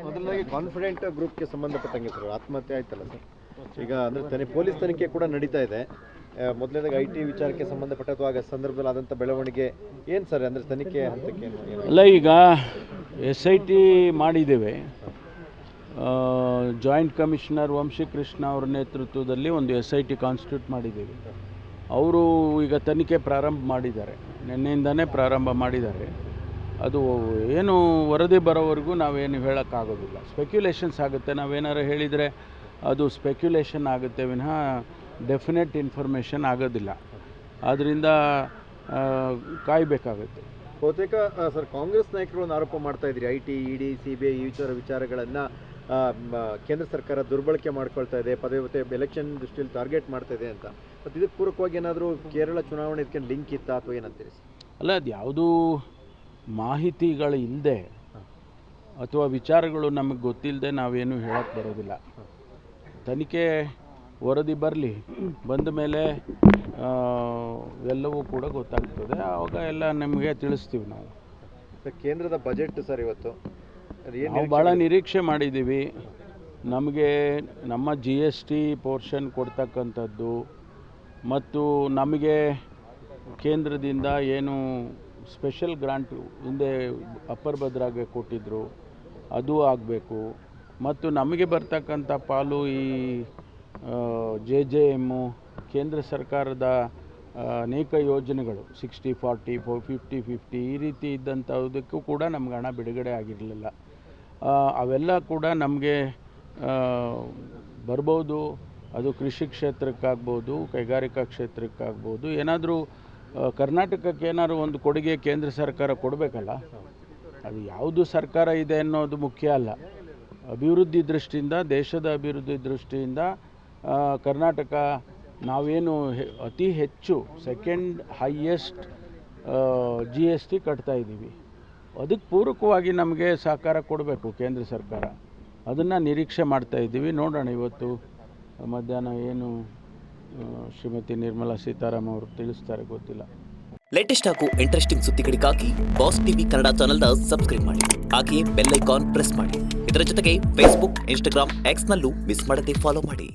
ಮೊದಲನೇಗೆ confident ಗ್ರೂಪ್ಗೆ ಸಂಬಂಧಪಟ್ಟಂಗೆ sir ಆತ್ಮಹತ್ಯೆ ಆಯ್ತಲ್ಲ ಸರ್, ಈಗ ಅಂದರೆ ಪೊಲೀಸ್ ತನಿಖೆ ಕೂಡ ನಡೀತಾ ಇದೆ. ಮೊದಲನೇದಾಗಿ IT ವಿಚಾರಕ್ಕೆ ಸಂಬಂಧಪಟ್ಟ ಅಥವಾ ಆಗ ಸಂದರ್ಭದಲ್ಲಿ ಆದಂಥ ಬೆಳವಣಿಗೆ ಏನು ಸರ್, ಅಂದರೆ ತನಿಖೆ ಹಂತಕ್ಕೆ ಅಲ್ಲ, ಈಗ SIT ಮಾಡಿದ್ದೇವೆ. ಜಾಯಿಂಟ್ ಕಮಿಷನರ್ ವಂಶೀಕೃಷ್ಣ ಅವರ ನೇತೃತ್ವದಲ್ಲಿ ಒಂದು SIT ಕಾನ್ಸ್ಟಿಟ್ಯೂಟ್ ಮಾಡಿದ್ದೇವೆ. ಅವರು ಈಗ ತನಿಖೆ ಪ್ರಾರಂಭ ಮಾಡಿದ್ದಾರೆ, ನಿನ್ನೆಯಿಂದನೇ ಪ್ರಾರಂಭ ಮಾಡಿದ್ದಾರೆ. ಅದು ಏನು ವರದಿ ಬರೋವರೆಗೂ ನಾವೇನು ಹೇಳೋಕ್ಕಾಗೋದಿಲ್ಲ. ಸ್ಪೆಕ್ಯುಲೇಷನ್ಸ್ ಆಗುತ್ತೆ, ನಾವೇನಾರು ಹೇಳಿದರೆ ಅದು ಸ್ಪೆಕ್ಯುಲೇಷನ್ ಆಗುತ್ತೆ ವಿನಃ ಡೆಫಿನೆಟ್ ಇನ್ಫಾರ್ಮೇಷನ್ ಆಗೋದಿಲ್ಲ. ಆದ್ದರಿಂದ ಕಾಯಬೇಕಾಗುತ್ತೆ. ಬಹುತೇಕ ಸರ್ ಕಾಂಗ್ರೆಸ್ ನಾಯಕರು ಒಂದು ಆರೋಪ ಮಾಡ್ತಾ ಇದ್ರಿ, IT, ED, CBI ಈ ವಿಚಾರಗಳನ್ನು ಕೇಂದ್ರ ಸರ್ಕಾರ ದುರ್ಬಳಕೆ ಮಾಡ್ಕೊಳ್ತಾ ಇದೆ, ಪದೇ ಎಲೆಕ್ಷನ್ ದೃಷ್ಟಿಯಲ್ಲಿ ಟಾರ್ಗೆಟ್ ಮಾಡ್ತಾ ಇದೆ ಅಂತ. ಮತ್ತು ಇದಕ್ಕೆ ಪೂರಕವಾಗಿ ಏನಾದರೂ ಕೇರಳ ಚುನಾವಣೆ ಇದಕ್ಕೆ ಲಿಂಕ್ ಇತ್ತಾ ಅಥವಾ ಏನಂತೀರಿ? ಅಲ್ಲ, ಅದು ಯಾವುದೂ ಮಾಹಿತಿಗಳು ಇಲ್ಲದೆ ಅಥವಾ ವಿಚಾರಗಳು ನಮಗೆ ಗೊತ್ತಿಲ್ಲದೆ ನಾವೇನು ಹೇಳಕ್ಕೆ ಬರೋದಿಲ್ಲ. ತನಿಖೆ ವರದಿ ಬರಲಿ, ಬಂದ ಮೇಲೆ ಎಲ್ಲವೂ ಕೂಡ ಗೊತ್ತಾಗ್ತದೆ. ಆವಾಗ ಎಲ್ಲ ನಿಮಗೆ ತಿಳಿಸ್ತೀವಿ. ನಾವು ಕೇಂದ್ರದ ಬಜೆಟ್ ಸರ್ ಇವತ್ತು ನಾವು ಭಾಳ ನಿರೀಕ್ಷೆ ಮಾಡಿದ್ದೀವಿ. ನಮಗೆ ನಮ್ಮ GST ಪೋರ್ಷನ್ ಕೊಡ್ತಕ್ಕಂಥದ್ದು ಮತ್ತು ನಮಗೆ ಕೇಂದ್ರದಿಂದ ಏನು ಸ್ಪೆಷಲ್ ಗ್ರಾಂಟು ಹಿಂದೆ ಅಪ್ಪರ್ ಭದ್ರಾಗೆ ಕೊಟ್ಟಿದ್ದರು ಅದು ಆಗಬೇಕು. ಮತ್ತು ನಮಗೆ ಬರ್ತಕ್ಕಂಥ ಪಾಲು ಈ JJM ಕೇಂದ್ರ ಸರ್ಕಾರದ ಅನೇಕ ಯೋಜನೆಗಳು 60-40, 50-50 ಈ ರೀತಿ ಇದ್ದಂಥದಕ್ಕೂ ಕೂಡ ನಮ್ಗೆ ಹಣ ಬಿಡುಗಡೆ ಆಗಿರಲಿಲ್ಲ. ಅವೆಲ್ಲ ಕೂಡ ನಮಗೆ ಬರ್ಬೋದು. ಅದು ಕೃಷಿ ಕ್ಷೇತ್ರಕ್ಕಾಗ್ಬೋದು, ಕೈಗಾರಿಕಾ ಕ್ಷೇತ್ರಕ್ಕಾಗ್ಬೋದು. ಏನಾದರೂ ಕರ್ನಾಟಕಕ್ಕೆ ಏನಾದರೂ ಒಂದು ಕೊಡುಗೆ ಕೇಂದ್ರ ಸರ್ಕಾರ ಕೊಡಬೇಕಲ್ಲ. ಅದು ಯಾವುದು ಸರ್ಕಾರ ಇದೆ ಅನ್ನೋದು ಮುಖ್ಯ ಅಲ್ಲ. ಅಭಿವೃದ್ಧಿ ದೃಷ್ಟಿಯಿಂದ, ದೇಶದ ಅಭಿವೃದ್ಧಿ ದೃಷ್ಟಿಯಿಂದ ಕರ್ನಾಟಕ ನಾವೇನು ಅತಿ ಹೆಚ್ಚು ಸೆಕೆಂಡ್ ಹೈಯೆಸ್ಟ್ GST ಕಟ್ತಾ ಇದ್ದೀವಿ. ಅದಕ್ಕೆ ಪೂರಕವಾಗಿ ನಮಗೆ ಸಹಕಾರ ಕೊಡಬೇಕು ಕೇಂದ್ರ ಸರ್ಕಾರ. ಅದನ್ನು ನಿರೀಕ್ಷೆ ಮಾಡ್ತಾ ಇದ್ದೀವಿ. ನೋಡೋಣ ಇವತ್ತು ಮಧ್ಯಾಹ್ನ ಏನು ಶ್ರೀಮತಿ ನಿರ್ಮಲಾ ಸೀತಾರಾಮನ್ ಅವರು ತಿಳಿಸ್ತಾರೆ ಗೊತ್ತಿಲ್ಲ. ಲೇಟೆಸ್ಟ್ ಹಾಗೂ ಇಂಟ್ರೆಸ್ಟಿಂಗ್ ಸುದ್ದಿಗಳಿಗಾಗಿ ಬಾಸ್ TV ಕನ್ನಡ ಚಾನೆಲ್ನ ಸಬ್ಸ್ಕ್ರೈಬ್ ಮಾಡಿ. ಹಾಗೆಯೇ ಬೆಲ್ ಐಕಾನ್ ಪ್ರೆಸ್ ಮಾಡಿ. ಇದರ ಜೊತೆಗೆ Facebook, Instagram, X ನಲ್ಲೂ ಮಿಸ್ ಮಾಡದೆ ಫಾಲೋ ಮಾಡಿ.